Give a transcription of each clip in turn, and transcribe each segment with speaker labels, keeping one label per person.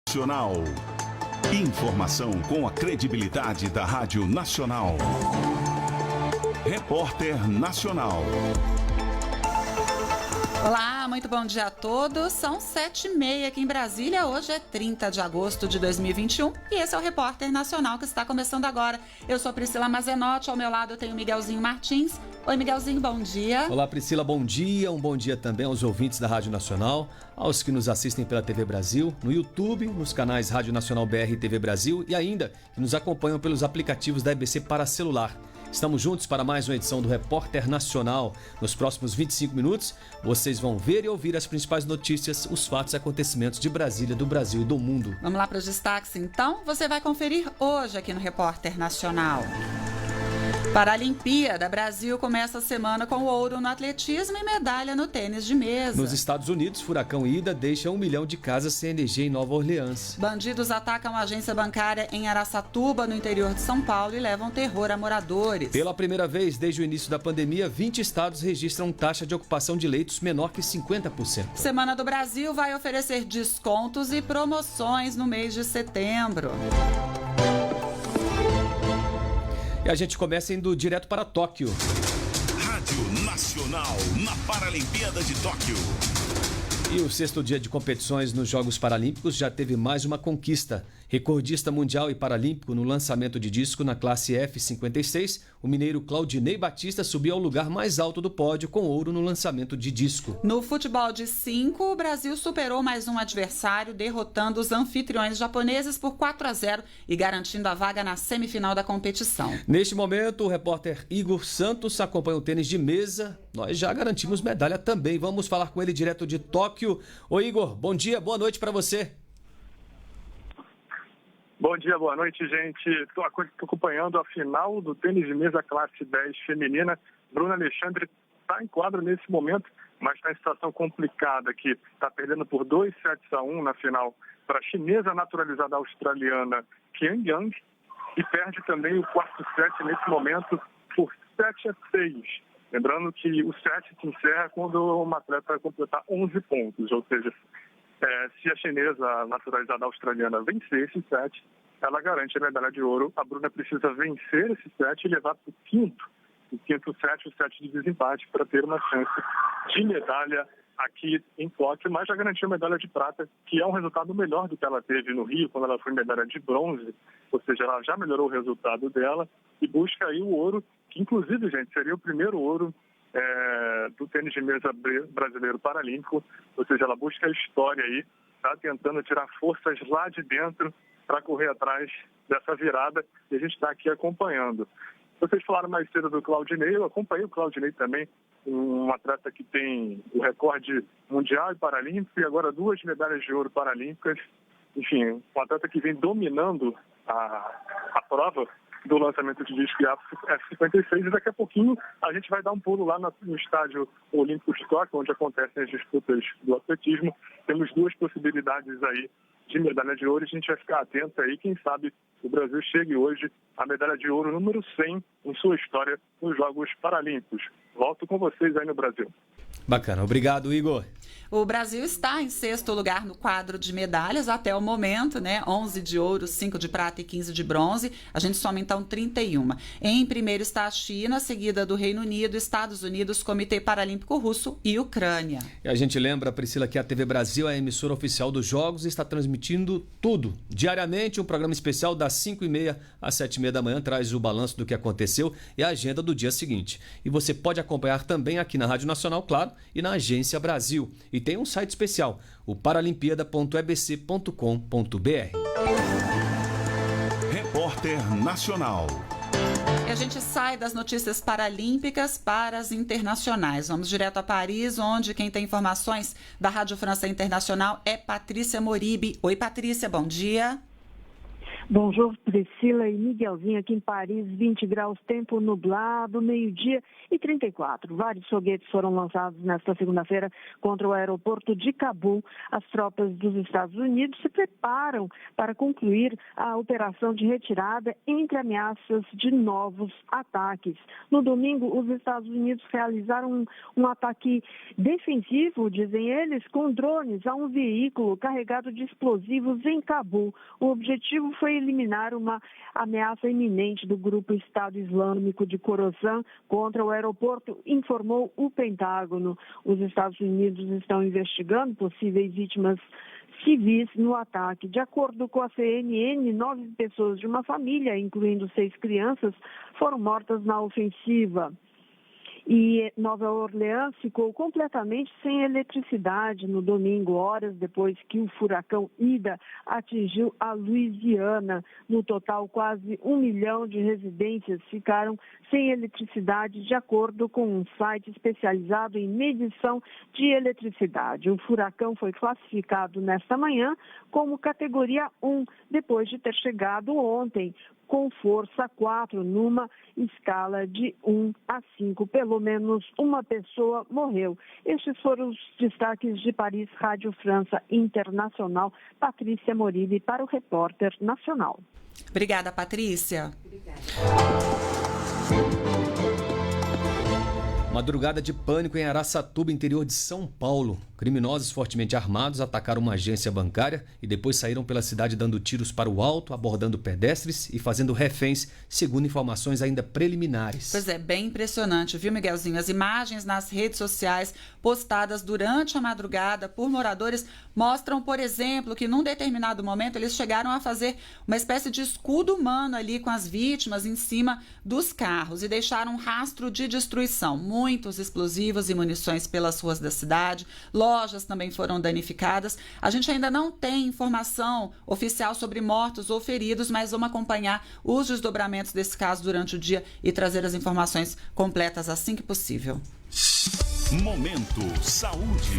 Speaker 1: Nacional. Informação com a credibilidade da Rádio Nacional. Repórter Nacional.
Speaker 2: Olá, muito bom dia a todos. São 7h30 aqui em Brasília. Hoje é 30 de agosto de 2021 e esse é o Repórter Nacional que está começando agora. Eu sou Priscila Mazenotti, ao meu lado eu tenho Miguelzinho Martins. Oi, Miguelzinho, bom dia.
Speaker 3: Olá, Priscila, bom dia. Um bom dia também aos ouvintes da Rádio Nacional, aos que nos assistem pela TV Brasil, no YouTube, nos canais Rádio Nacional BR e TV Brasil e ainda que nos acompanham pelos aplicativos da EBC para celular. Estamos juntos para mais uma edição do Repórter Nacional. Nos próximos 25 minutos, vocês vão ver e ouvir as principais notícias, os fatos e acontecimentos de Brasília, do Brasil e do mundo.
Speaker 2: Vamos lá para os destaques, então? Você vai conferir hoje aqui no Repórter Nacional. Paralimpíada, Brasil começa a semana com ouro no atletismo e medalha no tênis de mesa.
Speaker 3: Nos Estados Unidos, furacão Ida deixa 1 milhão de casas sem energia em Nova Orleans.
Speaker 2: Bandidos atacam a agência bancária em Araçatuba, no interior de São Paulo, e levam terror a moradores.
Speaker 3: Pela primeira vez desde o início da pandemia, 20 estados registram taxa de ocupação de leitos menor que 50%.
Speaker 2: Semana do Brasil vai oferecer descontos e promoções no mês de setembro.
Speaker 3: E a gente começa indo direto para Tóquio.
Speaker 1: Rádio Nacional na Paralimpíada de Tóquio.
Speaker 3: E o 6º dia de competições nos Jogos Paralímpicos já teve mais uma conquista. Recordista mundial e paralímpico no lançamento de disco na classe F56, o mineiro Claudinei Batista subiu ao lugar mais alto do pódio com ouro no lançamento de disco.
Speaker 2: No futebol de 5, o Brasil superou mais um adversário, derrotando os anfitriões japoneses por 4-0 e garantindo a vaga na semifinal da competição.
Speaker 3: Neste momento, o repórter Igor Santos acompanha o tênis de mesa. Nós já garantimos medalha também. Vamos falar com ele direto de Tóquio. Ô Igor, bom dia, boa noite para você.
Speaker 4: Bom dia, boa noite, gente. Estou acompanhando a final do tênis de mesa classe 10 feminina. Bruna Alexandre está em quadro nesse momento, mas está em situação complicada aqui. Está perdendo por 2-1 na final para a chinesa naturalizada australiana Qian Yang e perde também o quarto set nesse momento por 7-6. Lembrando que o set se encerra quando uma atleta completar 11 pontos, ou seja, se a chinesa naturalizada australiana vencer esse set, ela garante a medalha de ouro. A Bruna precisa vencer esse set e levar para o quinto set, o set de desempate, para ter uma chance de medalha aqui em Tóquio, mas já garantiu a medalha de prata, que é um resultado melhor do que ela teve no Rio, quando ela foi medalha de bronze, ou seja, ela já melhorou o resultado dela e busca aí o ouro, que inclusive, gente, seria o primeiro ouro do tênis de mesa brasileiro paralímpico, ou seja, ela busca a história aí, está tentando tirar forças lá de dentro para correr atrás dessa virada e a gente está aqui acompanhando. Vocês falaram mais cedo do Claudinei, eu acompanhei o Claudinei também, um atleta que tem o recorde mundial e paralímpico e agora 2 medalhas de ouro paralímpicas. Enfim, um atleta que vem dominando a prova do lançamento de disco F56 e daqui a pouquinho a gente vai dar um pulo lá no Estádio Olímpico de Tóquio, onde acontecem as disputas do atletismo. Temos 2 possibilidades aí de medalha de ouro e a gente vai ficar atento aí, quem sabe o Brasil chegue hoje à medalha de ouro número 100 em sua história nos Jogos Paralímpicos. Volto com vocês aí no Brasil.
Speaker 3: Bacana, obrigado, Igor.
Speaker 2: O Brasil está em 6º lugar no quadro de medalhas até o momento, né? 11 de ouro, 5 de prata e 15 de bronze. A gente soma então 31. Em primeiro está a China, seguida do Reino Unido, Estados Unidos, Comitê Paralímpico Russo e Ucrânia.
Speaker 3: E a gente lembra, Priscila, que a TV Brasil é a emissora oficial dos Jogos e está transmitindo tudo. Diariamente, um programa especial das 5h30 às 7h30 da manhã traz o balanço do que aconteceu e a agenda do dia seguinte. E você pode acompanhar também aqui na Rádio Nacional, claro, e na Agência Brasil. E tem um site especial, o paralimpiada.ebc.com.br.
Speaker 1: Repórter Nacional.
Speaker 2: E a gente sai das notícias paralímpicas para as internacionais. Vamos direto a Paris, onde quem tem informações da Rádio França Internacional é Patrícia Moribe. Oi, Patrícia, bom dia.
Speaker 5: Bonjour, Priscila e Miguelzinho, aqui em Paris, 20 graus, tempo nublado, meio-dia e 34. Vários foguetes foram lançados nesta segunda-feira contra o aeroporto de Cabul. As tropas dos Estados Unidos se preparam para concluir a operação de retirada entre ameaças de novos ataques. No domingo, os Estados Unidos realizaram um ataque defensivo, dizem eles, com drones a um veículo carregado de explosivos em Cabul. O objetivo foi eliminar uma ameaça iminente do grupo Estado Islâmico de Khorasan contra o aeroporto, informou o Pentágono. Os Estados Unidos estão investigando possíveis vítimas civis no ataque. De acordo com a CNN, 9 pessoas de uma família, incluindo 6 crianças, foram mortas na ofensiva. E Nova Orleans ficou completamente sem eletricidade no domingo, horas depois que o furacão Ida atingiu a Louisiana. No total, quase 1 milhão de residências ficaram sem eletricidade, de acordo com um site especializado em medição de eletricidade. O furacão foi classificado nesta manhã como categoria 1, depois de ter chegado ontem, com força 4, numa escala de 1 a 5. Pelo menos uma pessoa morreu. Estes foram os destaques de Paris, Rádio França Internacional. Patrícia Morilli para o Repórter Nacional.
Speaker 2: Obrigada, Patrícia.
Speaker 5: Obrigada.
Speaker 3: Madrugada de pânico em Araçatuba, interior de São Paulo. Criminosos fortemente armados atacaram uma agência bancária e depois saíram pela cidade dando tiros para o alto, abordando pedestres e fazendo reféns, segundo informações ainda preliminares.
Speaker 2: Pois é, bem impressionante, viu, Miguelzinho? As imagens nas redes sociais postadas durante a madrugada por moradores mostram, por exemplo, que num determinado momento eles chegaram a fazer uma espécie de escudo humano ali com as vítimas em cima dos carros e deixaram um rastro de destruição. Muitos explosivos e munições pelas ruas da cidade, lojas também foram danificadas. A gente ainda não tem informação oficial sobre mortos ou feridos, mas vamos acompanhar os desdobramentos desse caso durante o dia e trazer as informações completas assim que possível.
Speaker 1: Momento Saúde.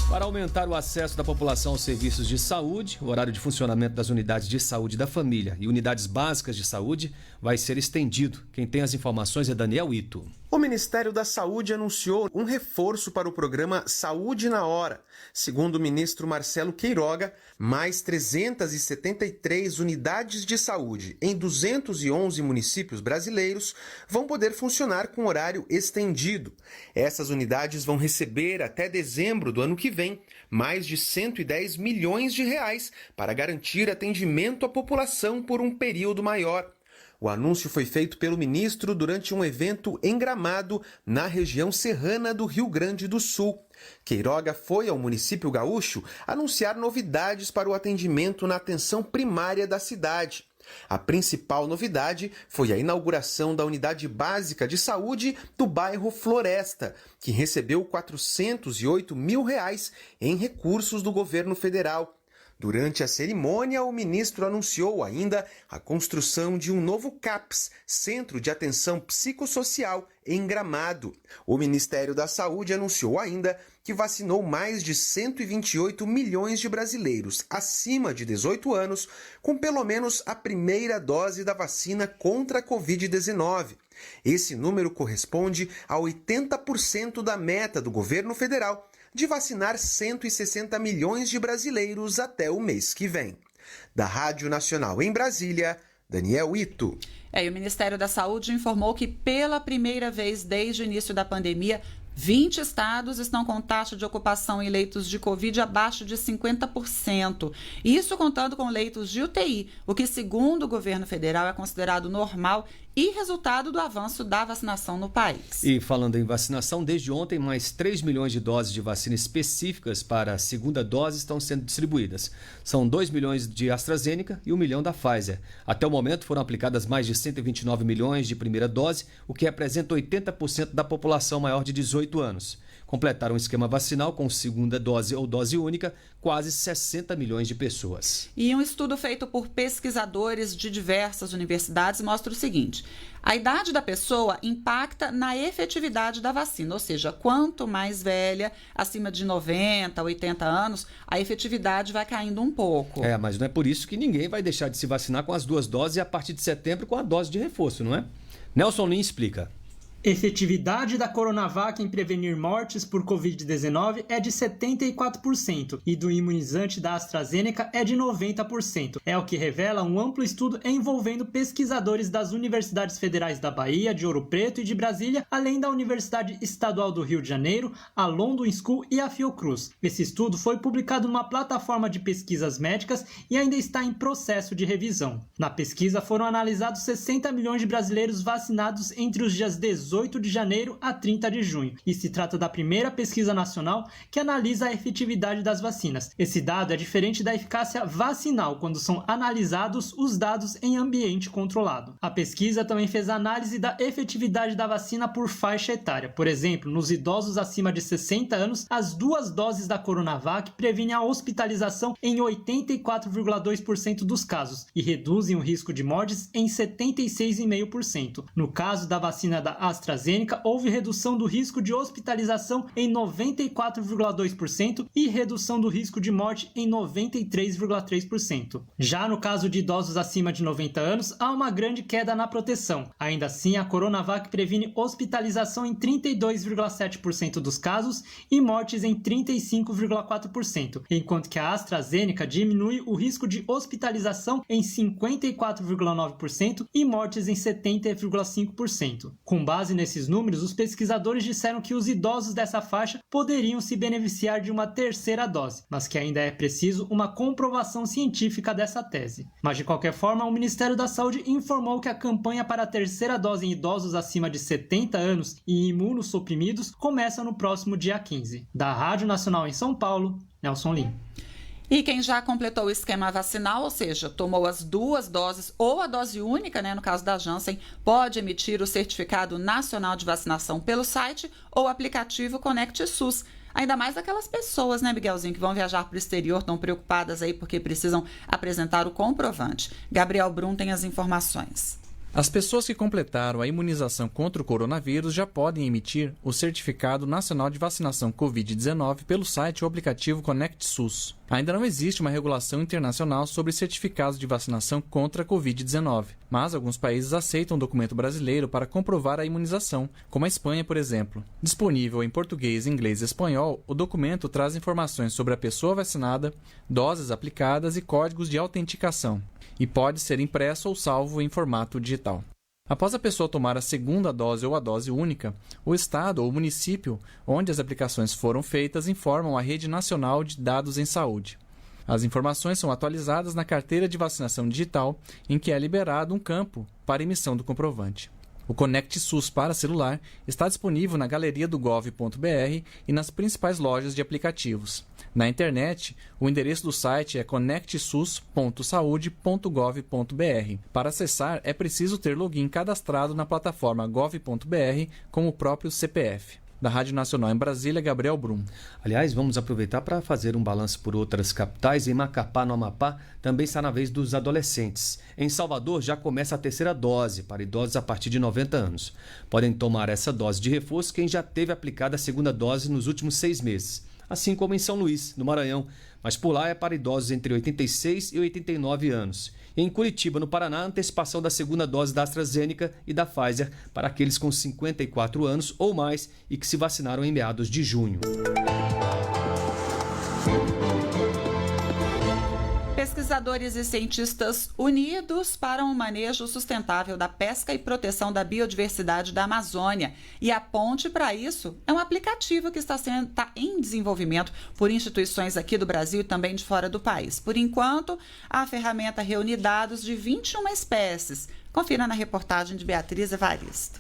Speaker 3: Para aumentar o acesso da população aos serviços de saúde, o horário de funcionamento das unidades de saúde da família e unidades básicas de saúde vai ser estendido. Quem tem as informações é Daniel Ito.
Speaker 6: O Ministério da Saúde anunciou um reforço para o programa Saúde na Hora. Segundo o ministro Marcelo Queiroga, mais 373 unidades de saúde em 211 municípios brasileiros vão poder funcionar com horário estendido. Essas unidades vão receber até dezembro do ano que vem mais de 110 milhões de reais para garantir atendimento à população por um período maior. O anúncio foi feito pelo ministro durante um evento em Gramado, na região serrana do Rio Grande do Sul. Queiroga foi ao município gaúcho anunciar novidades para o atendimento na atenção primária da cidade. A principal novidade foi a inauguração da unidade básica de saúde do bairro Floresta, que recebeu R$ 408 mil em recursos do governo federal. Durante a cerimônia, o ministro anunciou ainda a construção de um novo CAPS, Centro de Atenção Psicossocial, em Gramado. O Ministério da Saúde anunciou ainda que vacinou mais de 128 milhões de brasileiros acima de 18 anos com pelo menos a primeira dose da vacina contra a Covid-19. Esse número corresponde a 80% da meta do governo federal de vacinar 160 milhões de brasileiros até o mês que vem. Da Rádio Nacional em Brasília, Daniel Ito.
Speaker 2: E o Ministério da Saúde informou que pela primeira vez desde o início da pandemia, 20 estados estão com taxa de ocupação em leitos de Covid abaixo de 50%. Isso contando com leitos de UTI, o que, segundo o governo federal, é considerado normal e resultado do avanço da vacinação no país.
Speaker 3: E falando em vacinação, desde ontem, mais 3 milhões de doses de vacina específicas para a segunda dose estão sendo distribuídas. São 2 milhões de AstraZeneca e 1 milhão da Pfizer. Até o momento foram aplicadas mais de 129 milhões de primeira dose, o que representa 80% da população maior de 18 18 anos. Completaram o esquema vacinal com segunda dose ou dose única quase 60 milhões de pessoas.
Speaker 2: E um estudo feito por pesquisadores de diversas universidades mostra o seguinte: a idade da pessoa impacta na efetividade da vacina, ou seja, quanto mais velha, acima de 90, 80 anos, a efetividade vai caindo um pouco.
Speaker 3: Mas não é por isso que ninguém vai deixar de se vacinar com as 2 doses e a partir de setembro com a dose de reforço, não é? Nelson Lin explica.
Speaker 7: Efetividade da Coronavac em prevenir mortes por Covid-19 é de 74% e do imunizante da AstraZeneca é de 90%. É o que revela um amplo estudo envolvendo pesquisadores das Universidades Federais da Bahia, de Ouro Preto e de Brasília, além da Universidade Estadual do Rio de Janeiro, a London School e a Fiocruz. Esse estudo foi publicado numa plataforma de pesquisas médicas e ainda está em processo de revisão. Na pesquisa foram analisados 60 milhões de brasileiros vacinados entre os dias 18 de janeiro a 30 de junho, e se trata da primeira pesquisa nacional que analisa a efetividade das vacinas. Esse dado é diferente da eficácia vacinal, quando são analisados os dados em ambiente controlado. A pesquisa também fez análise da efetividade da vacina por faixa etária. Por exemplo, nos idosos acima de 60 anos, as 2 doses da Coronavac previnem a hospitalização em 84,2% dos casos e reduzem o risco de mortes em 76,5%. No caso da vacina da AstraZeneca, houve redução do risco de hospitalização em 94,2% e redução do risco de morte em 93,3%. Já no caso de idosos acima de 90 anos, há uma grande queda na proteção. Ainda assim, a Coronavac previne hospitalização em 32,7% dos casos e mortes em 35,4%, enquanto que a AstraZeneca diminui o risco de hospitalização em 54,9% e mortes em 70,5%. Com base nesses números, os pesquisadores disseram que os idosos dessa faixa poderiam se beneficiar de uma 3ª dose, mas que ainda é preciso uma comprovação científica dessa tese. Mas, de qualquer forma, o Ministério da Saúde informou que a campanha para a 3ª dose em idosos acima de 70 anos e imunossuprimidos começa no próximo dia 15. Da Rádio Nacional em São Paulo, Nelson Lin.
Speaker 2: E quem já completou o esquema vacinal, ou seja, tomou as 2 doses ou a dose única, no caso da Janssen, pode emitir o Certificado Nacional de Vacinação pelo site ou aplicativo Conect SUS. Ainda mais aquelas pessoas, Miguelzinho, que vão viajar para o exterior, estão preocupadas aí porque precisam apresentar o comprovante. Gabriel Brum tem as informações.
Speaker 8: As pessoas que completaram a imunização contra o coronavírus já podem emitir o Certificado Nacional de Vacinação Covid-19 pelo site ou aplicativo Conect SUS. Ainda não existe uma regulação internacional sobre certificados de vacinação contra a Covid-19, mas alguns países aceitam o documento brasileiro para comprovar a imunização, como a Espanha, por exemplo. Disponível em português, inglês e espanhol, o documento traz informações sobre a pessoa vacinada, doses aplicadas e códigos de autenticação, e pode ser impresso ou salvo em formato digital. Após a pessoa tomar a 2ª dose ou a dose única, o estado ou o município onde as aplicações foram feitas informam a Rede Nacional de Dados em Saúde. As informações são atualizadas na carteira de vacinação digital, em que é liberado um campo para emissão do comprovante. O Conect SUS para celular está disponível na galeria do gov.br e nas principais lojas de aplicativos. Na internet, o endereço do site é conectsus.saude.gov.br. Para acessar, é preciso ter login cadastrado na plataforma gov.br com o próprio CPF. Da Rádio Nacional em Brasília, Gabriel Brum.
Speaker 3: Aliás, vamos aproveitar para fazer um balanço por outras capitais. Em Macapá, no Amapá, também está na vez dos adolescentes. Em Salvador, já começa a 3ª dose para idosos a partir de 90 anos. Podem tomar essa dose de reforço quem já teve aplicada a 2ª dose nos últimos 6 meses. Assim como em São Luís, no Maranhão, mas por lá é para idosos entre 86 e 89 anos. E em Curitiba, no Paraná, a antecipação da 2ª dose da AstraZeneca e da Pfizer para aqueles com 54 anos ou mais e que se vacinaram em meados de junho.
Speaker 2: Pesquisadores e cientistas unidos para um manejo sustentável da pesca e proteção da biodiversidade da Amazônia. E a ponte para isso é um aplicativo que está em desenvolvimento por instituições aqui do Brasil e também de fora do país. Por enquanto, a ferramenta reúne dados de 21 espécies. Confira na reportagem de Beatriz Evaristo.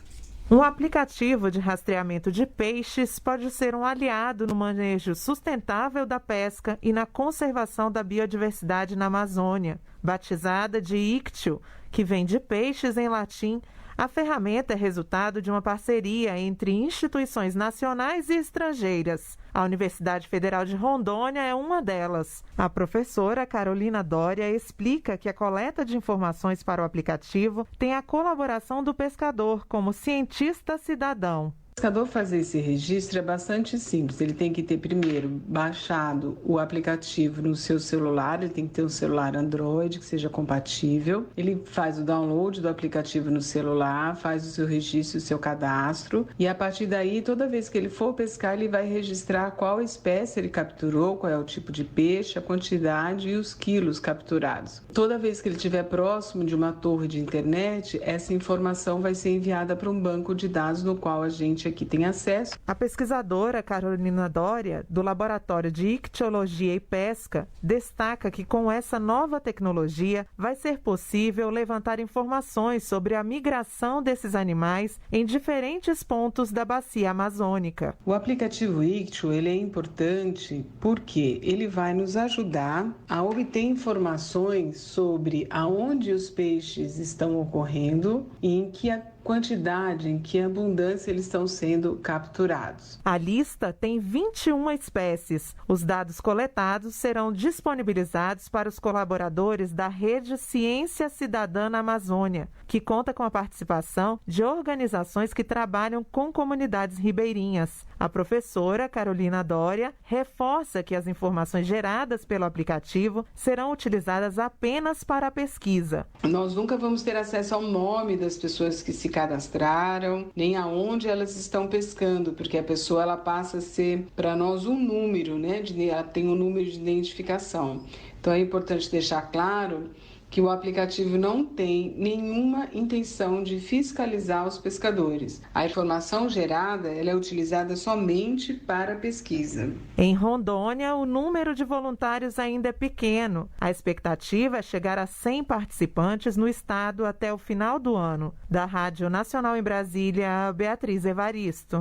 Speaker 9: Um aplicativo de rastreamento de peixes pode ser um aliado no manejo sustentável da pesca e na conservação da biodiversidade na Amazônia. Batizada de Ictio, que vem de peixes em latim, A ferramenta é resultado de uma parceria entre instituições nacionais e estrangeiras. A Universidade Federal de Rondônia é uma delas. A professora Carolina Dória explica que a coleta de informações para o aplicativo tem a colaboração do pescador como cientista cidadão.
Speaker 10: O pescador fazer esse registro é bastante simples. Ele tem que ter primeiro baixado o aplicativo no seu celular, ele tem que ter um celular Android que seja compatível. Ele faz o download do aplicativo no celular, faz o seu registro, o seu cadastro e a partir daí, toda vez que ele for pescar, ele vai registrar qual espécie ele capturou, qual é o tipo de peixe, a quantidade e os quilos capturados. Toda vez que ele estiver próximo de uma torre de internet, essa informação vai ser enviada para um banco de dados no qual a gente aqui tem acesso.
Speaker 9: A pesquisadora Carolina Dória, do Laboratório de Ictiologia e Pesca, destaca que com essa nova tecnologia vai ser possível levantar informações sobre a migração desses animais em diferentes pontos da bacia amazônica.
Speaker 10: O aplicativo Ictio, ele é importante porque ele vai nos ajudar a obter informações sobre aonde os peixes estão ocorrendo e em que quantidade, em que abundância eles estão sendo capturados.
Speaker 9: A lista tem 21 espécies. Os dados coletados serão disponibilizados para os colaboradores da Rede Ciência Cidadã na Amazônia, que conta com a participação de organizações que trabalham com comunidades ribeirinhas. A professora Carolina Dória reforça que as informações geradas pelo aplicativo serão utilizadas apenas para a pesquisa.
Speaker 10: Nós nunca vamos ter acesso ao nome das pessoas que se cadastraram, nem aonde elas estão pescando, porque a pessoa ela passa a ser para nós um número, né? Ela tem um número de identificação. Então é importante deixar claro que o aplicativo não tem nenhuma intenção de fiscalizar os pescadores. A informação gerada ela é utilizada somente para pesquisa.
Speaker 9: Em Rondônia, o número de voluntários ainda é pequeno. A expectativa é chegar a 100 participantes no estado até o final do ano. Da Rádio Nacional em Brasília, Beatriz Evaristo.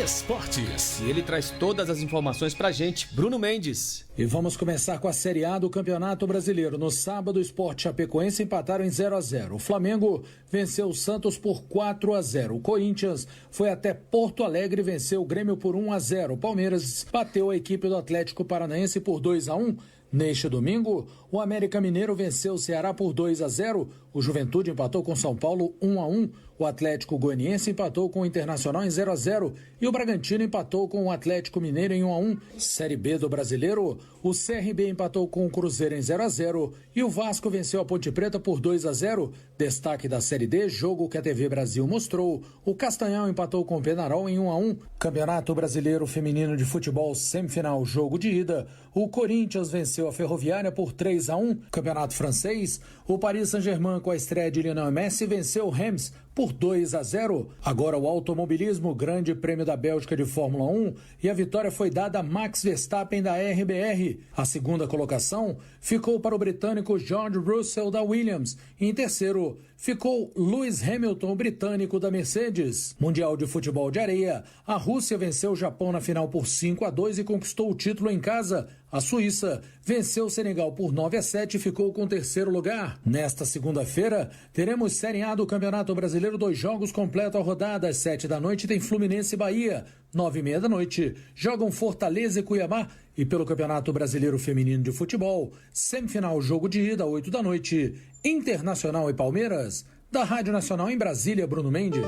Speaker 3: Esportes. E ele traz todas as informações pra gente, Bruno Mendes.
Speaker 11: E vamos começar com a Série A do Campeonato Brasileiro. No sábado, o Sport e Chapecoense empataram em 0-0. O Flamengo venceu o Santos por 4-0. O Corinthians foi até Porto Alegre e venceu o Grêmio por 1-0. O Palmeiras bateu a equipe do Atlético Paranaense por 2-1. Neste domingo, o América Mineiro venceu o Ceará por 2-0. O Juventude empatou com São Paulo 1-1. O Atlético Goianiense empatou com o Internacional em 0-0 e o Bragantino empatou com o Atlético Mineiro em 1-1. Série B do Brasileiro, o CRB empatou com o Cruzeiro em 0-0 e o Vasco venceu a Ponte Preta por 2-0. Destaque da Série D, jogo que a TV Brasil mostrou, o Castanhal empatou com o Penharol em 1-1. Campeonato Brasileiro Feminino de Futebol, semifinal, jogo de ida, o Corinthians venceu a Ferroviária por 3-1. Campeonato Francês, o Paris Saint-Germain com a estreia de Lionel Messi venceu o Reims por 2-0. Agora o automobilismo, Grande Prêmio da Bélgica de Fórmula 1 e a vitória foi dada a Max Verstappen da RBR. A segunda colocação ficou para o britânico George Russell da Williams. E em terceiro ficou Lewis Hamilton, o britânico da Mercedes. Mundial de Futebol de Areia, a Rússia venceu o Japão na final por 5-2 e conquistou o título em casa. A Suíça venceu o Senegal por 9-7 e ficou com o terceiro lugar. Nesta segunda-feira, teremos Série A do Campeonato Brasileiro, 2 jogos completam a rodada. Às 7 da noite tem Fluminense e Bahia. 9h30 da noite jogam Fortaleza e Cuiabá. E pelo Campeonato Brasileiro Feminino de Futebol, semifinal, jogo de ida, 8 da noite, Internacional e Palmeiras. Da Rádio Nacional em Brasília, Bruno Mendes.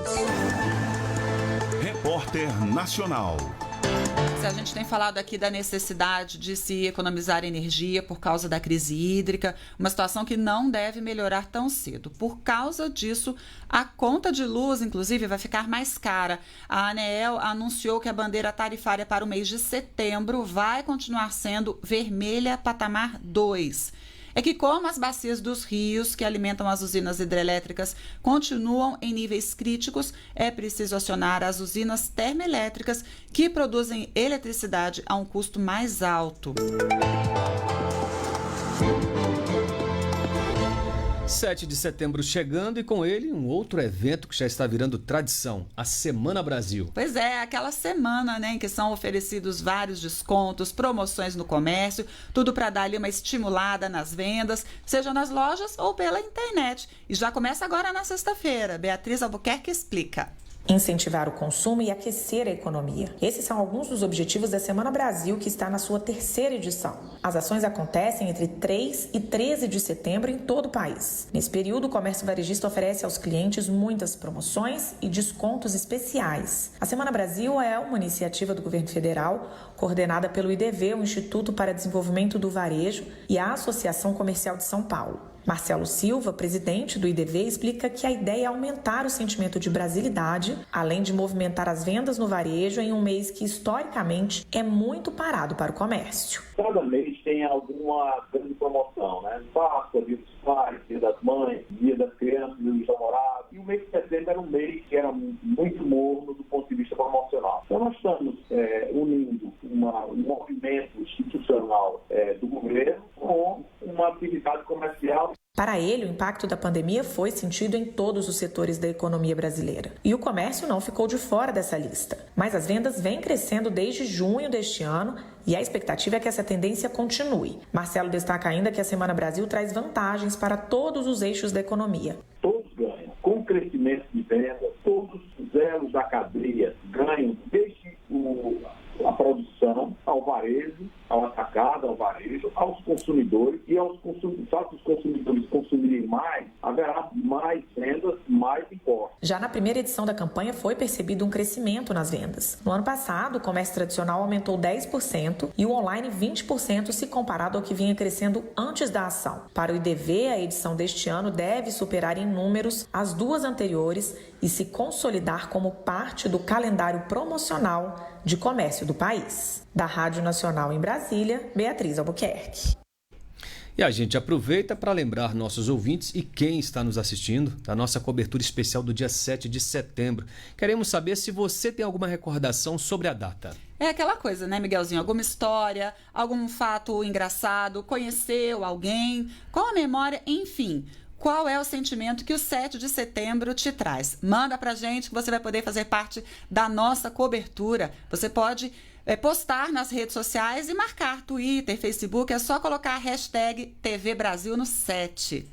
Speaker 1: Repórter Nacional.
Speaker 2: A gente tem falado aqui da necessidade de se economizar energia por causa da crise hídrica, uma situação que não deve melhorar tão cedo. Por causa disso, a conta de luz, inclusive, vai ficar mais cara. A ANEEL anunciou que a bandeira tarifária para o mês de setembro vai continuar sendo vermelha patamar 2. É que como as bacias dos rios que alimentam as usinas hidrelétricas continuam em níveis críticos, é preciso acionar as usinas termoelétricas que produzem eletricidade a um custo mais alto.
Speaker 3: 7 de setembro chegando e com ele um outro evento que já está virando tradição, a Semana Brasil.
Speaker 2: Pois é, aquela semana, né, em que são oferecidos vários descontos, promoções no comércio, tudo para dar ali uma estimulada nas vendas, seja nas lojas ou pela internet. E já começa agora na sexta-feira. Beatriz Albuquerque explica.
Speaker 12: Incentivar o consumo e aquecer a economia. Esses são alguns dos objetivos da Semana Brasil, que está na sua 3ª edição. As ações acontecem entre 3 e 13 de setembro em todo o país. Nesse período, o comércio varejista oferece aos clientes muitas promoções e descontos especiais. A Semana Brasil é uma iniciativa do governo federal, coordenada pelo IDV, o Instituto para Desenvolvimento do Varejo, e a Associação Comercial de São Paulo. Marcelo Silva, presidente do IDV, explica que a ideia é aumentar o sentimento de brasilidade, além de movimentar as vendas no varejo em um mês que, historicamente, é muito parado para o comércio.
Speaker 13: Cada mês tem alguma grande promoção, né? Páscoa, Dia dos Pais, Dia das Mães, Dia das Crianças, Dia dos Namorados. E o mês de setembro era um mês que era muito morno do ponto de vista promocional. Então nós estamos unindo um movimento institucional do governo com uma atividade comercial.
Speaker 12: Para ele, o impacto da pandemia foi sentido em todos os setores da economia brasileira. E o comércio não ficou de fora dessa lista. Mas as vendas vêm crescendo desde junho deste ano e a expectativa é que essa tendência continue. Marcelo destaca ainda que a Semana Brasil traz vantagens para todos os eixos da economia.
Speaker 13: Todos ganham. Com o crescimento de vendas, todos os elos da cadeia ganham, desde a produção ao varejo, ao atacado, ao varejo, aos consumidores e aos consumidores. Só que os consumidores consumirem mais, haverá mais vendas, mais impostos.
Speaker 12: Já na primeira edição da campanha foi percebido um crescimento nas vendas. No ano passado, o comércio tradicional aumentou 10% e o online 20% se comparado ao que vinha crescendo antes da ação. Para o IDV, a edição deste ano deve superar em números as duas anteriores e se consolidar como parte do calendário promocional de comércio do país. Da Rádio Nacional em Brasília, Beatriz Albuquerque.
Speaker 3: E a gente aproveita para lembrar nossos ouvintes e quem está nos assistindo da nossa cobertura especial do dia 7 de setembro. Queremos saber se você tem alguma recordação sobre a data.
Speaker 2: É aquela coisa, né, Miguelzinho? Alguma história, algum fato engraçado, conheceu alguém, qual a memória, enfim. Qual é o sentimento que o 7 de setembro te traz? Manda pra gente que você vai poder fazer parte da nossa cobertura. Você pode postar nas redes sociais e marcar Twitter, Facebook. É só colocar a hashtag TV Brasil no 7.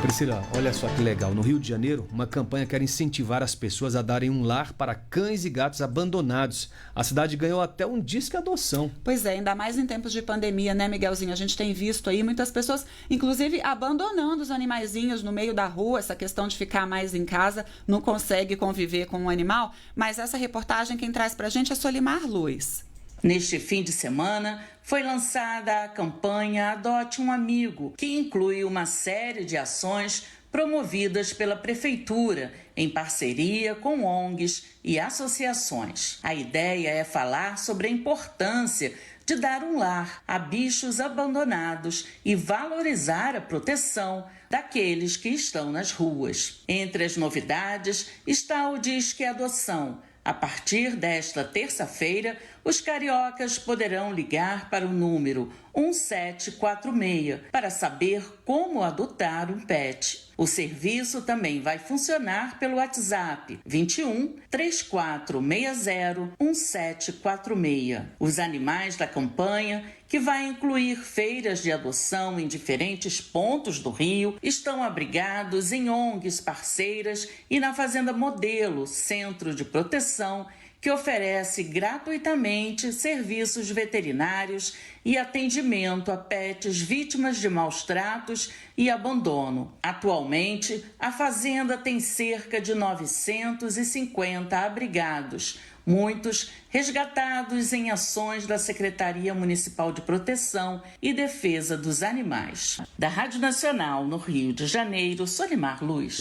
Speaker 3: Priscila, olha só que legal. No Rio de Janeiro, uma campanha quer incentivar as pessoas a darem um lar para cães e gatos abandonados. A cidade ganhou até um disque adoção.
Speaker 2: Pois é, ainda mais em tempos de pandemia, né, Miguelzinho? A gente tem visto aí muitas pessoas, inclusive, abandonando os animaizinhos no meio da rua. Essa questão de ficar mais em casa, não consegue conviver com um animal. Mas essa reportagem quem traz pra gente é Solimar Luz.
Speaker 14: Neste fim de semana, foi lançada a campanha Adote um Amigo, que inclui uma série de ações promovidas pela Prefeitura, em parceria com ONGs e associações. A ideia é falar sobre a importância de dar um lar a bichos abandonados e valorizar a proteção daqueles que estão nas ruas. Entre as novidades está o Disque Adoção. A partir desta terça-feira, os cariocas poderão ligar para o número 1746 para saber como adotar um pet. O serviço também vai funcionar pelo WhatsApp 21 3460 1746. Os animais da campanha, que vai incluir feiras de adoção em diferentes pontos do Rio, estão abrigados em ONGs parceiras e na Fazenda Modelo, Centro de Proteção, que oferece gratuitamente serviços veterinários e atendimento a pets vítimas de maus tratos e abandono. Atualmente, a fazenda tem cerca de 950 abrigados, muitos resgatados em ações da Secretaria Municipal de Proteção e Defesa dos Animais. Da Rádio Nacional, no Rio de Janeiro, Solimar Luz.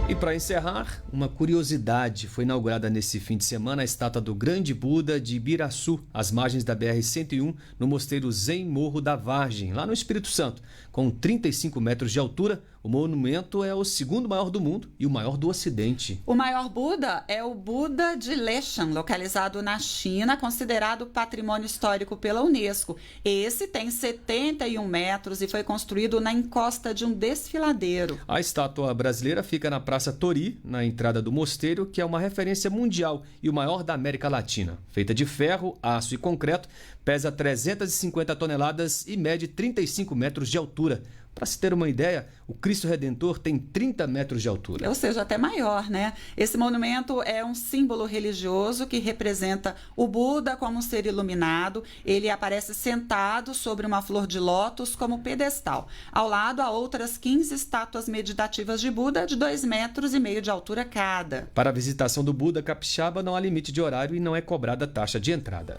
Speaker 3: E para encerrar, uma curiosidade. Foi inaugurada nesse fim de semana a estátua do Grande Buda de Ibiraçu, às margens da BR-101, no Mosteiro Zen Morro da Vargem, lá no Espírito Santo. Com 35 metros de altura, O monumento é o segundo maior do mundo e o maior do Ocidente.
Speaker 2: O maior Buda é o Buda de Leshan, localizado na China, considerado patrimônio histórico pela Unesco. Esse tem 71 metros e foi construído na encosta de um desfiladeiro.
Speaker 3: A estátua brasileira fica na Praça Tori, na entrada do mosteiro, que é uma referência mundial e o maior da América Latina. Feita de ferro, aço e concreto, pesa 350 toneladas e mede 35 metros de altura. Para se ter uma ideia, o Cristo Redentor tem 30 metros de altura.
Speaker 2: Ou seja, até maior, né? Esse monumento é um símbolo religioso que representa o Buda como um ser iluminado. Ele aparece sentado sobre uma flor de lótus como pedestal. Ao lado, há outras 15 estátuas meditativas de Buda de 2,5 metros de altura cada.
Speaker 3: Para a visitação do Buda capixaba não há limite de horário e não é cobrada taxa de entrada.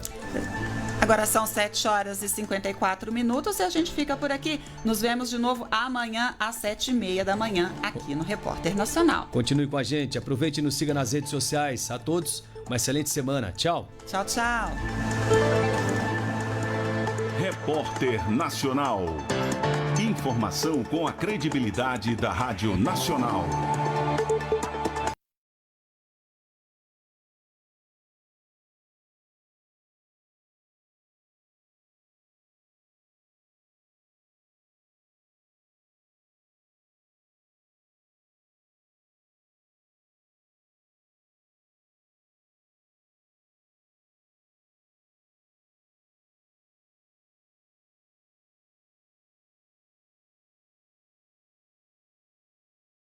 Speaker 2: Agora são 7h54 e a gente fica por aqui. Nos vemos de novo amanhã às 7h30 da manhã aqui no Repórter Nacional.
Speaker 3: Continue com a gente, aproveite e nos siga nas redes sociais. A todos, uma excelente semana. Tchau.
Speaker 2: Tchau, tchau.
Speaker 1: Repórter Nacional. Informação com a credibilidade da Rádio Nacional.